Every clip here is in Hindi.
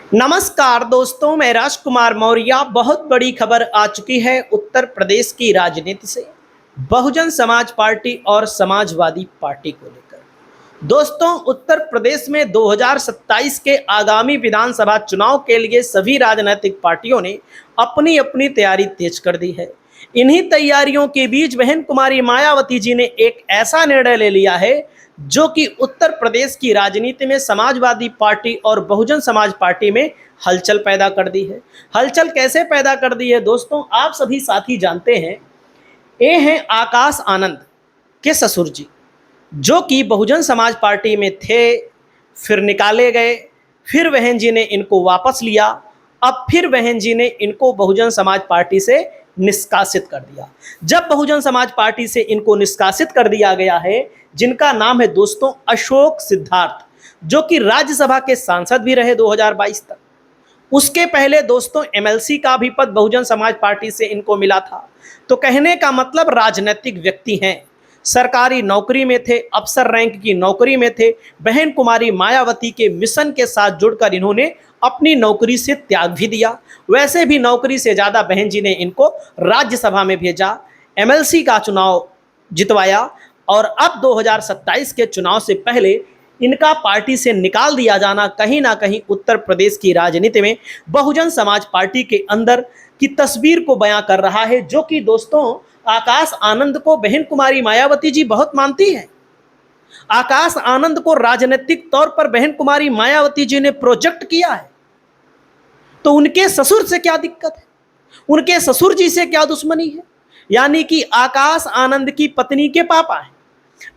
नमस्कार दोस्तों, मैं राजकुमार मौर्य। बहुत बड़ी खबर आ चुकी है उत्तर प्रदेश की राजनीति से, बहुजन समाज पार्टी और समाजवादी पार्टी को लेकर। दोस्तों, उत्तर प्रदेश में 2027 के आगामी विधानसभा चुनाव के लिए सभी राजनीतिक पार्टियों ने अपनी अपनी तैयारी तेज कर दी है। इन्हीं तैयारियों के बीच बहन कुमारी मायावती जी ने एक ऐसा निर्णय ले लिया है जो कि उत्तर प्रदेश की राजनीति में समाजवादी पार्टी और बहुजन समाज पार्टी में हलचल पैदा कर दी है। हलचल कैसे पैदा कर दी है दोस्तों, आप सभी साथी जानते हैं। ये हैं आकाश आनंद के ससुर जी, जो कि बहुजन समाज पार्टी में थे, फिर निकाले गए, फिर बहन जी ने इनको वापस लिया, अब फिर बहन जी ने इनको बहुजन समाज पार्टी से निष्कासित कर दिया। जब बहुजन समाज पार्टी से इनको निष्कासित कर दिया गया है, जिनका नाम है दोस्तों अशोक सिद्धार्थ, जो कि राज्यसभा के सांसद भी रहे 2022 तक। उसके पहले दोस्तों एमएलसी का भी पद बहुजन समाज पार्टी से इनको मिला था। तो कहने का मतलब राजनीतिक व्यक्ति हैं, सरकारी नौकरी में थे, अफसर रैंक की नौकरी में थे। बहन कुमारी मायावती के मिशन के साथ जुड़कर इन्होंने अपनी नौकरी से त्याग भी दिया। वैसे भी नौकरी से ज़्यादा बहन जी ने इनको राज्यसभा में भेजा, एमएलसी का चुनाव जितवाया, और अब 2027 के चुनाव से पहले इनका पार्टी से निकाल दिया जाना कहीं ना कहीं उत्तर प्रदेश की राजनीति में बहुजन समाज पार्टी के अंदर की तस्वीर को बयां कर रहा है, जो कि दोस्तों आकाश आनंद को बहन कुमारी मायावती जी बहुत मानती हैं। आकाश आनंद को राजनीतिक तौर पर बहन कुमारी मायावती जी ने प्रोजेक्ट किया है, तो उनके ससुर से क्या दिक्कत है, उनके ससुर जी से क्या दुश्मनी है? यानी कि आकाश आनंद की पत्नी के पापा हैं।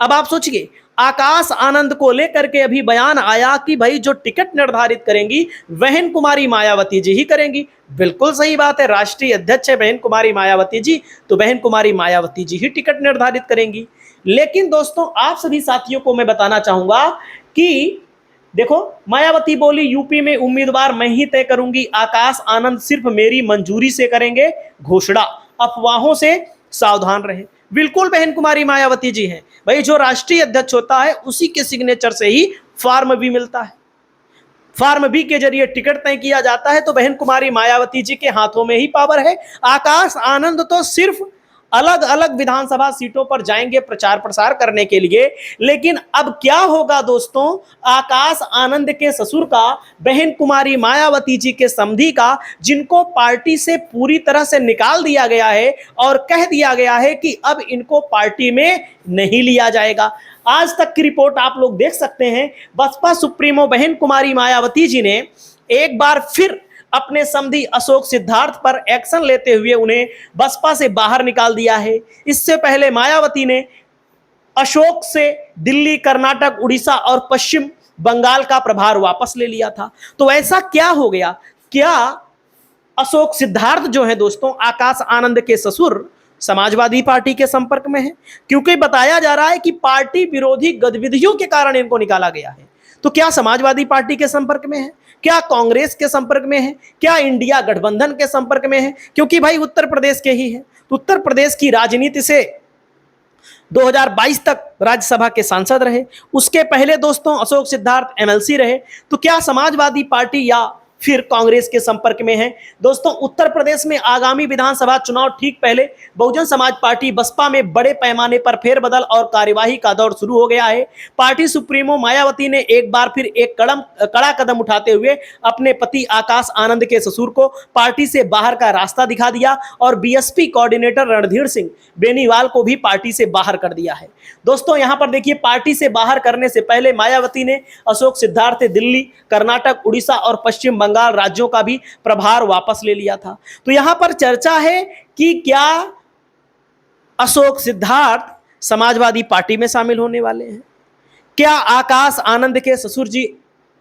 अब आप सोचिए, आकाश आनंद को लेकर के अभी बयान आया कि भाई जो टिकट निर्धारित करेंगी बहन कुमारी मायावती जी ही करेंगी। बिल्कुल सही बात है, राष्ट्रीय अध्यक्ष है बहन कुमारी मायावती जी, तो बहन कुमारी मायावती जी ही टिकट निर्धारित करेंगी। लेकिन दोस्तों आप सभी साथियों को मैं बताना चाहूंगा कि देखो, मायावती बोली यूपी में उम्मीदवार मैं ही तय करूंगी, आकाश आनंद सिर्फ मेरी मंजूरी से करेंगे घोषणा। अफवाहों से सावधान रहे। बिल्कुल बहन कुमारी मायावती जी हैं भाई, जो राष्ट्रीय अध्यक्ष होता है उसी के सिग्नेचर से ही फॉर्म भी मिलता है, फॉर्म बी के जरिए टिकट तय किया जाता है। तो बहन कुमारी मायावती जी के हाथों में ही पावर है। आकाश आनंद तो सिर्फ अलग अलग विधानसभा सीटों पर जाएंगे प्रचार प्रसार करने के लिए। लेकिन अब क्या होगा दोस्तों, आकाश आनंद के ससुर का, बहन कुमारी मायावती जी के समधी का, जिनको पार्टी से पूरी तरह से निकाल दिया गया है और कह दिया गया है कि अब इनको पार्टी में नहीं लिया जाएगा। आज तक की रिपोर्ट आप लोग देख सकते हैं। बसपा सुप्रीमो बहन कुमारी मायावती जी ने एक बार फिर अपने समधी अशोक सिद्धार्थ पर एक्शन लेते हुए उन्हें बसपा से बाहर निकाल दिया है। इससे पहले मायावती ने अशोक से दिल्ली, कर्नाटक, उड़ीसा और पश्चिम बंगाल का प्रभार वापस ले लिया था। तो ऐसा क्या हो गया? क्या अशोक सिद्धार्थ जो है दोस्तों आकाश आनंद के ससुर समाजवादी पार्टी के संपर्क में है? क्योंकि बताया जा रहा है कि पार्टी विरोधी गतिविधियों के कारण इनको निकाला गया है। तो क्या समाजवादी पार्टी के संपर्क में है? क्या कांग्रेस के संपर्क में है? क्या इंडिया गठबंधन के संपर्क में है? क्योंकि भाई उत्तर प्रदेश के ही है। तो उत्तर प्रदेश की राजनीति से 2022 तक राज्यसभा के सांसद रहे। उसके पहले दोस्तों अशोक सिद्धार्थ एमएलसी रहे। तो क्या समाजवादी पार्टी या फिर कांग्रेस के संपर्क में है? दोस्तों उत्तर प्रदेश में आगामी विधानसभा चुनाव ठीक पहले बहुजन समाज पार्टी बसपा में बड़े पैमाने पर फेरबदल और कार्यवाही का दौर शुरू हो गया है। पार्टी सुप्रीमो मायावती ने एक बार फिर एक कड़ा कदम उठाते हुए अपने पति आकाश आनंद के ससुर को पार्टी से बाहर का रास्ता दिखा दिया और बीएसपी कोऑर्डिनेटर रणधीर सिंह बेनीवाल को भी पार्टी से बाहर कर दिया है। दोस्तों यहां पर देखिए, पार्टी से बाहर करने से पहले मायावती ने अशोक सिद्धार्थ से दिल्ली, कर्नाटक, उड़ीसा और पश्चिम बंगाल राज्यों का भी प्रभार वापस ले लिया था। तो यहां पर चर्चा है कि क्या अशोक सिद्धार्थ समाजवादी पार्टी में शामिल होने वाले हैं? क्या आकाश आनंद के ससुर जी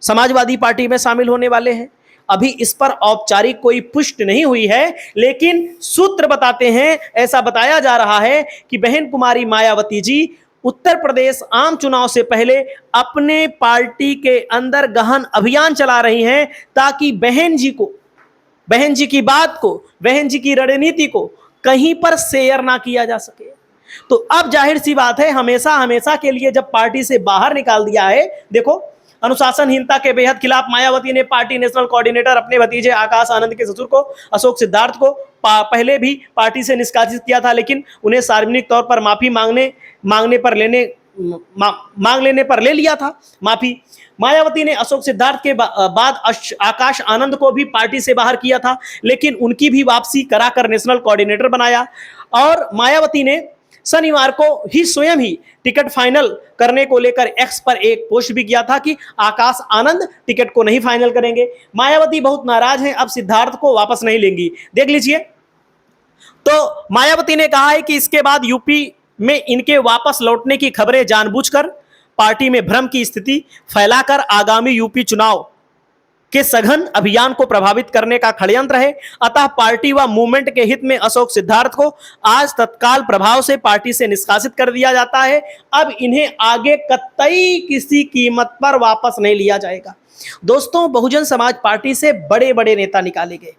समाजवादी पार्टी में शामिल होने वाले हैं? अभी इस पर औपचारिक कोई पुष्टि नहीं हुई है, लेकिन सूत्र बताते हैं, ऐसा बताया जा रहा है कि बहन कुमारी मायावती जी उत्तर प्रदेश आम चुनाव से पहले अपने पार्टी के अंदर गहन अभियान चला रही हैं, ताकि बहन जी की बात को, बहन जी की रणनीति को कहीं पर शेयर ना किया जा सके। तो अब जाहिर सी बात है, हमेशा हमेशा के लिए जब पार्टी से बाहर निकाल दिया है, देखो अनुशासनहीनता के बेहद खिलाफ मायावती ने पार्टी नेशनल कोऑर्डिनेटर अपने भतीजे आकाश आनंद के ससुर को अशोक सिद्धार्थ को पहले भी पार्टी से निष्कासित किया था, लेकिन उन्हें सार्वजनिक तौर पर माफी मांग लेने पर ले लिया था माफी। मायावती ने अशोक सिद्धार्थ के बाद आकाश आनंद को भी पार्टी से बाहर किया था, लेकिन उनकी भी वापसी कराकर नेशनल कोऑर्डिनेटर बनाया। और मायावती ने शनिवार को ही स्वयं ही टिकट फाइनल करने को लेकर एक्स पर एक पोस्ट भी किया था कि आकाश आनंद टिकट को नहीं फाइनल करेंगे। मायावती बहुत नाराज हैं, अब सिद्धार्थ को वापस नहीं लेंगी। देख लीजिए, तो मायावती ने कहा है कि इसके बाद यूपी में इनके वापस लौटने की खबरें जानबूझकर पार्टी में भ्रम की स्थिति फैलाकर आगामी यूपी चुनाव के सघन अभियान को प्रभावित करने का षड्यंत्र है। अतः पार्टी व मूवमेंट के हित में अशोक सिद्धार्थ को आज तत्काल प्रभाव से पार्टी से निष्कासित कर दिया जाता है। अब इन्हें आगे कतई किसी कीमत पर वापस नहीं लिया जाएगा। दोस्तों, बहुजन समाज पार्टी से बड़े बड़े नेता निकाले गए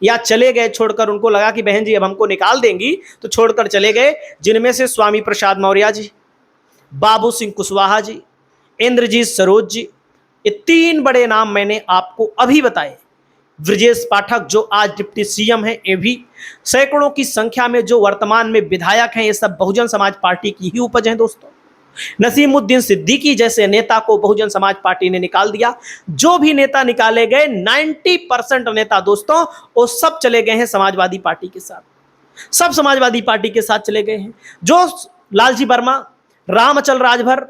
या चले गए छोड़कर। उनको लगा कि बहन जी अब हमको निकाल देंगी, तो छोड़कर चले गए, जिनमें से स्वामी प्रसाद मौर्य जी, बाबू सिंह कुशवाहा जी, इंद्रजीत सरोज जी, ये 3 बड़े नाम मैंने आपको अभी बताए। ब्रजेश पाठक जो आज डिप्टी सीएम हैं, ये भी सैकड़ों की संख्या में जो वर्तमान में विधायक हैं, ये सब बहुजन समाज पार्टी की ही उपज हैं। दोस्तों, नसीमुद्दीन सिद्दीकी जैसे नेता को बहुजन समाज पार्टी ने निकाल दिया। जो भी नेता निकाले गए 90% नेता दोस्तों वो सब चले गए हैं समाजवादी पार्टी के साथ, सब समाजवादी पार्टी के साथ चले गए हैं। जो लालजी वर्मा, रामअचल राजभर,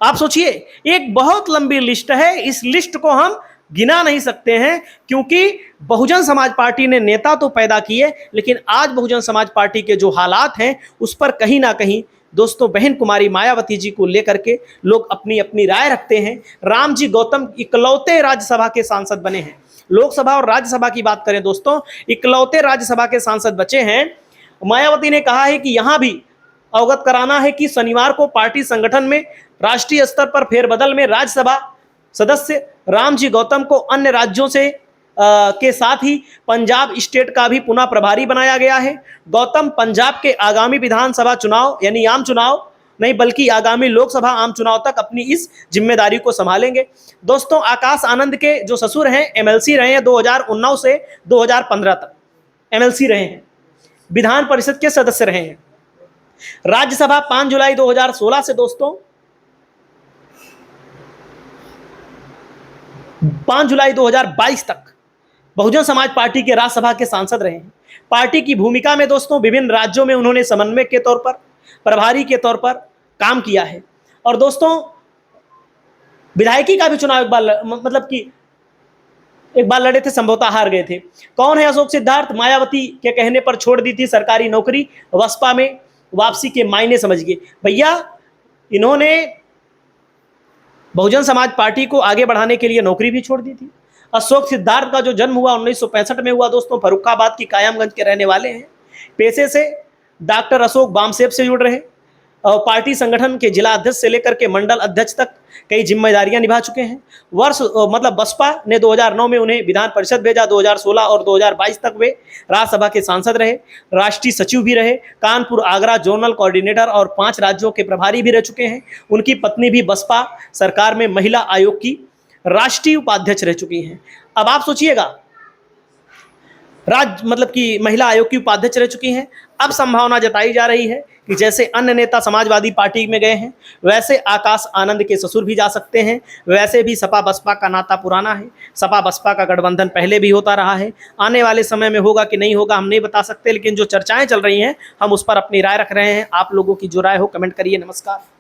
आप सोचिए, एक बहुत लंबी लिस्ट है। इस लिस्ट को हम गिना नहीं सकते हैं, क्योंकि बहुजन समाज पार्टी ने नेता तो पैदा किए, लेकिन आज बहुजन समाज पार्टी के जो हालात हैं उस पर कहीं ना कहीं दोस्तों बहन कुमारी मायावती जी को लेकर के लोग अपनी अपनी राय रखते हैं। रामजी गौतम इकलौते राज्यसभा के सांसद बने हैं। लोकसभा और राज्यसभा की बात करें दोस्तों, इकलौते राज्यसभा के सांसद बचे हैं। मायावती ने कहा है कि यहां भी अवगत कराना है कि शनिवार को पार्टी संगठन में राष्ट्रीय स्तर पर फेरबदल में राज्यसभा सदस्य रामजी गौतम को अन्य राज्यों से के साथ ही पंजाब स्टेट का भी पुनः प्रभारी बनाया गया है। गौतम पंजाब के आगामी विधानसभा चुनाव यानी आम चुनाव नहीं बल्कि आगामी लोकसभा आम चुनाव तक अपनी इस जिम्मेदारी को संभालेंगे। दोस्तों, आकाश आनंद के जो ससुर हैं एमएलसी रहे हैं 2019 से 2015 तक एमएलसी रहे हैं, विधान परिषद के सदस्य रहे हैं। राज्यसभा 5 जुलाई 2016 से दोस्तों 5 जुलाई 2022 तक बहुजन समाज पार्टी के राज्यसभा के सांसद रहे हैं। पार्टी की भूमिका में दोस्तों विभिन्न राज्यों में उन्होंने समन्वयक के तौर पर, प्रभारी के तौर पर काम किया है। और दोस्तों, विधायकी का भी चुनाव एक बार लड़े थे, संभवतः हार गए थे। कौन है अशोक सिद्धार्थ? मायावती के कहने पर छोड़ दी थी सरकारी नौकरी, बसपा में वापसी के मायने समझिए भैया। इन्होंने बहुजन समाज पार्टी को आगे बढ़ाने के लिए नौकरी भी छोड़ दी थी। अशोक सिद्धार्थ का जो जन्म हुआ 1965 में हुआ दोस्तों, फर्रुखाबाद की कायमगंज के रहने वाले हैं। पेशे से डॉक्टर अशोक बामसेब से जुड़ रहे, और पार्टी संगठन के जिला अध्यक्ष से लेकर के मंडल अध्यक्ष तक कई जिम्मेदारियां निभा चुके हैं। बसपा ने 2009 में उन्हें विधान परिषद भेजा, 2016 और 2022 तक वे राज्यसभा के सांसद रहे, राष्ट्रीय सचिव भी रहे, कानपुर आगरा जोनल कोऑर्डिनेटर और 5 राज्यों के प्रभारी भी रह चुके हैं। उनकी पत्नी भी बसपा सरकार में महिला आयोग की राष्ट्रीय उपाध्यक्ष रह चुकी हैं। अब आप सोचिएगा, महिला आयोग की उपाध्यक्ष रह चुकी हैं। अब संभावना जताई जा रही है कि जैसे अन्य नेता समाजवादी पार्टी में गए हैं, वैसे आकाश आनंद के ससुर भी जा सकते हैं। वैसे भी सपा बसपा का नाता पुराना है, सपा बसपा का गठबंधन पहले भी होता रहा है। आने वाले समय में होगा कि नहीं होगा हम नहीं बता सकते, लेकिन जो चर्चाएं चल रही हैं हम उस पर अपनी राय रख रहे हैं। आप लोगों की जो राय हो कमेंट करिए। नमस्कार।